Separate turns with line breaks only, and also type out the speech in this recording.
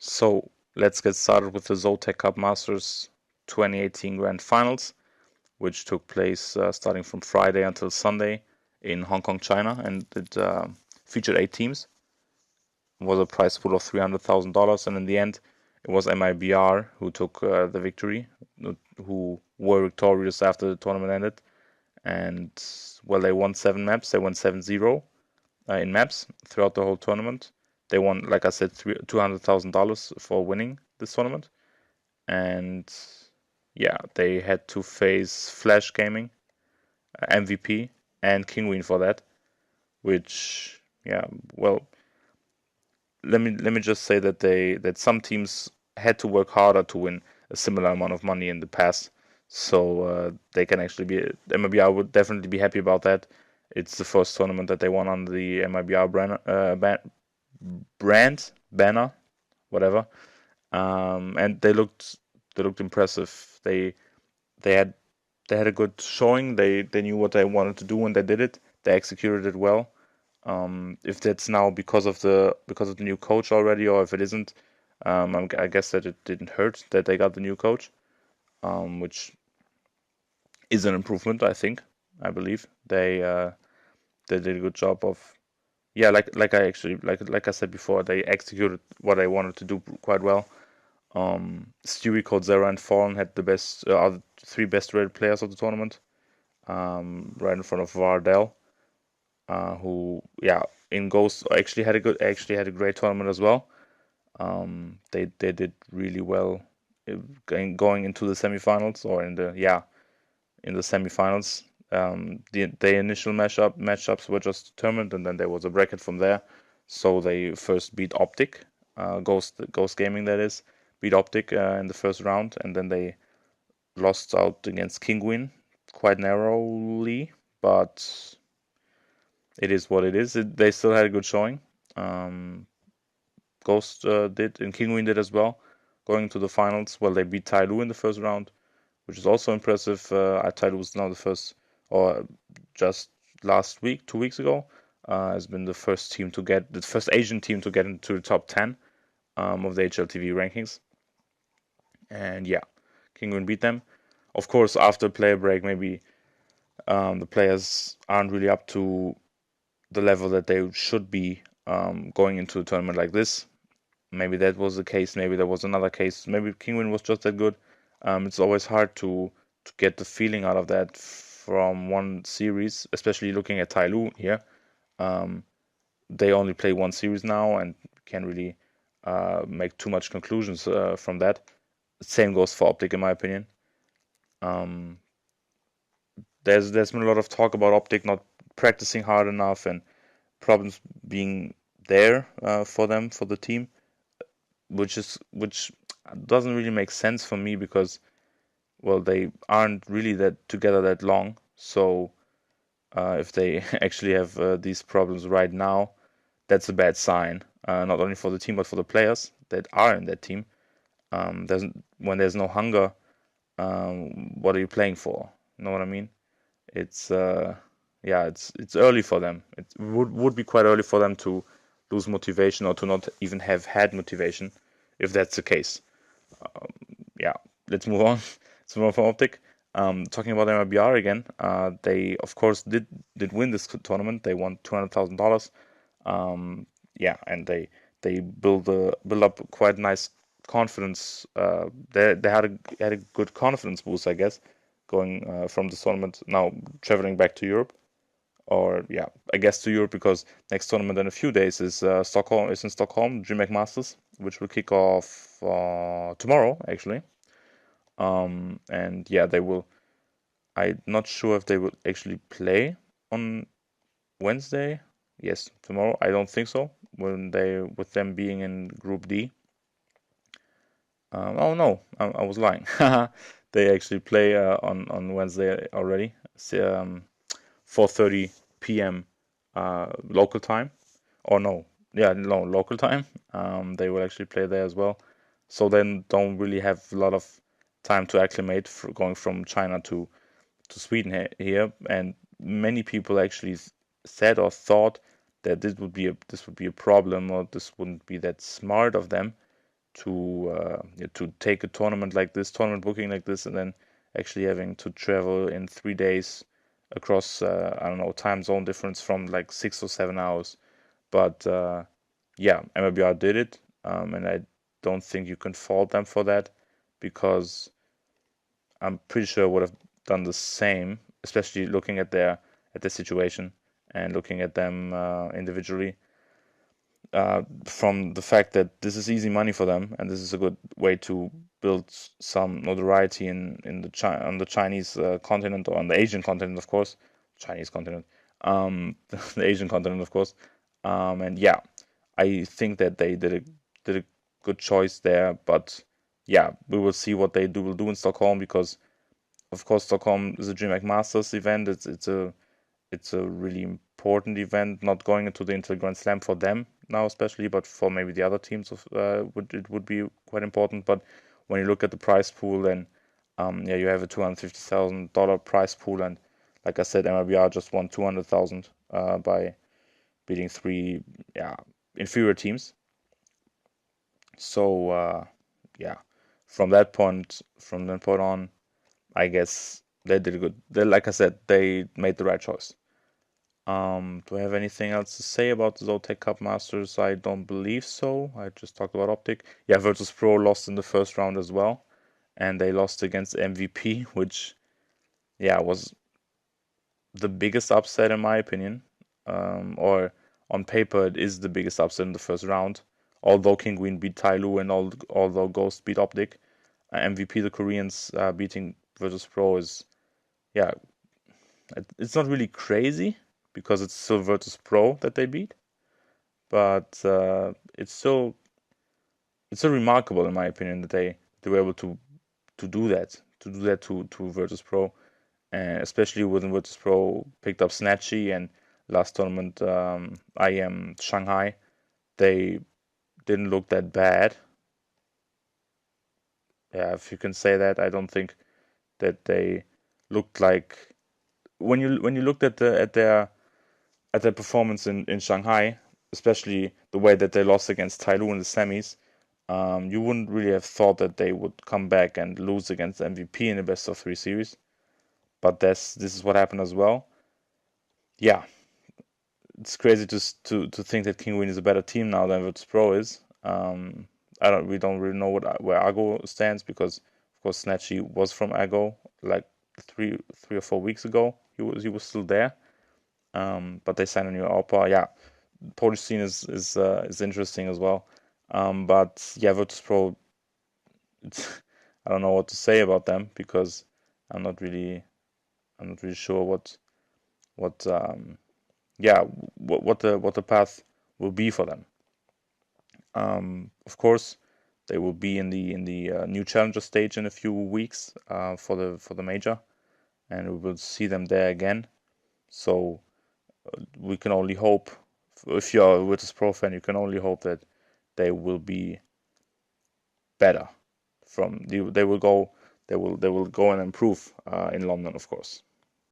So let's get started with the ZOTAC Cup Masters 2018 Grand Finals, which took place starting from Friday until Sunday in Hong Kong, China, and it featured 8 teams. It was a prize pool of $300,000, and in the end, it was MiBR who took the victory, who were victorious after the tournament ended. And well, they won 7 maps. They won 7-0 in maps throughout the whole tournament. They won, like I said, $200,000 for winning this tournament. And yeah, they had to face Flash Gaming, MVP, and Kinguin for that. Which, yeah, well, let me just say that some teams had to work harder to win a similar amount of money in the past. So they can actually be MIBR would definitely be happy about that. It's the first tournament that they won under the MIBR brand banner, whatever. And they looked impressive. They had a good showing. They knew what they wanted to do when they did it. They executed it well. If that's now because of the new coach already, or if it isn't, I guess that it didn't hurt that they got the new coach, which is an improvement. I believe they did a good job of, yeah, like I said before, they executed what they wanted to do quite well. Stewie, Coldzera, and Fallen had the best, are the 3 best rated players of the tournament, right in front of Vardell, who, yeah, in Ghost actually had a great tournament as well. They did really well going into the semifinals, or in the semifinals. The initial matchups were just determined, and then there was a bracket from there. So they first beat Optic, Ghost Gaming, that is, beat Optic in the first round, and then they lost out against Kinguin quite narrowly, but it is what it is. They still had a good showing. Ghost did, and Kinguin did as well, going into the finals. Well, they beat Tai Lu in the first round, which is also impressive. Tai Lu was now the first, or just last week, 2 weeks ago, has been the first Asian team to get into the top 10 of the HLTV rankings. And yeah, Kinguin beat them. Of course, after player break, maybe the players aren't really up to the level that they should be going into a tournament like this. Maybe that was the case. Maybe there was another case. Maybe Kinguin was just that good. It's always hard to get the feeling out of that from one series, especially looking at Tai Lu here. They only play one series now and can't really make too much conclusions from that. Same goes for Optic, in my opinion. There's been a lot of talk about Optic not practicing hard enough and problems being there for the team, which doesn't really make sense for me because, well, they aren't really that together that long. So if they actually have these problems right now, that's a bad sign. Not only for the team but for the players that are in that team. When there's no hunger, what are you playing for? You know what I mean? It's it's early for them. It would be quite early for them to lose motivation or to not even have had motivation, if that's the case. Yeah, let's move on. Let's move on from Optic. Talking about MIBR again, they of course did win this tournament. They won $200,000. Yeah, and they build up quite nice confidence. They had a good confidence boost, I guess, going from the tournament, now traveling back to Europe, or yeah, I guess to Europe, because next tournament in a few days is in Stockholm, DreamHack Masters, which will kick off tomorrow actually. And yeah, they will. I'm not sure if they will actually play on Wednesday. Yes, tomorrow. I don't think so. With them being in Group D. Oh no, I was lying. They actually play on Wednesday already. 4:30 p.m. Local time, or no, local time. They will actually play there as well. So then don't really have a lot of time to acclimate for going from China to Sweden here. And many people actually said or thought that this would be a problem, or this wouldn't be that smart of them to take a tournament booking like this, and then actually having to travel in 3 days across I don't know, time zone difference from like 6 or 7 hours. But yeah, MiBR did it, and I don't think you can fault them for that, because I'm pretty sure I would have done the same, especially looking at their situation and looking at them individually. From the fact that this is easy money for them, and this is a good way to build some notoriety in on the Chinese continent, or on the Asian continent, of course, Chinese continent, the Asian continent, of course, and yeah, I think that they did a good choice there. But yeah, we will see what they will do in Stockholm, because of course Stockholm is a DreamHack Masters event. It's a really important event, not going into the Intel Grand Slam for them now especially, but for maybe the other teams it would be quite important. But when you look at the prize pool, then yeah, you have a $250,000 prize pool, and like I said, MiBR just won 200,000 by beating three inferior teams. So yeah, from that point on, I guess they did good. Like I said, they made the right choice. Do I have anything else to say about the ZOTAC Cup Masters? I don't believe so. I just talked about Optic. Yeah, Virtus Pro lost in the first round as well, and they lost against MVP, which, yeah, was the biggest upset in my opinion. Or on paper, it is the biggest upset in the first round. Although Kinguin beat Tyloo, and although Ghost beat Optic, MVP, the Koreans, beating Virtus Pro is, yeah, it's not really crazy, because it's still Virtus Pro that they beat, but it's still remarkable in my opinion that they were able to do that to Virtus Pro, and especially when Virtus Pro picked up Snatchy, and last tournament IM Shanghai, they didn't look that bad. Yeah, if you can say that. I don't think that they looked like, when you looked at their performance in Shanghai, especially the way that they lost against Tyloo in the semis, you wouldn't really have thought that they would come back and lose against MVP in the best of 3 series. But this is what happened as well. Yeah, it's crazy to think that Kinguin is a better team now than Virtus Pro is. We don't really know where Ago stands, because of course Snatchy was from Ago like 3 or 4 weeks ago. He was still there. But they signed a new Alpa. Yeah, Polish scene is interesting as well. But yeah, Virtus Pro, I don't know what to say about them, because I'm not really sure what the path will be for them. Of course, they will be in the new challenger stage in a few weeks for the major, and we will see them there again. So we can only hope, if you're a Virtus Pro fan, you can only hope that they will be better. They will go and improve in London, of course.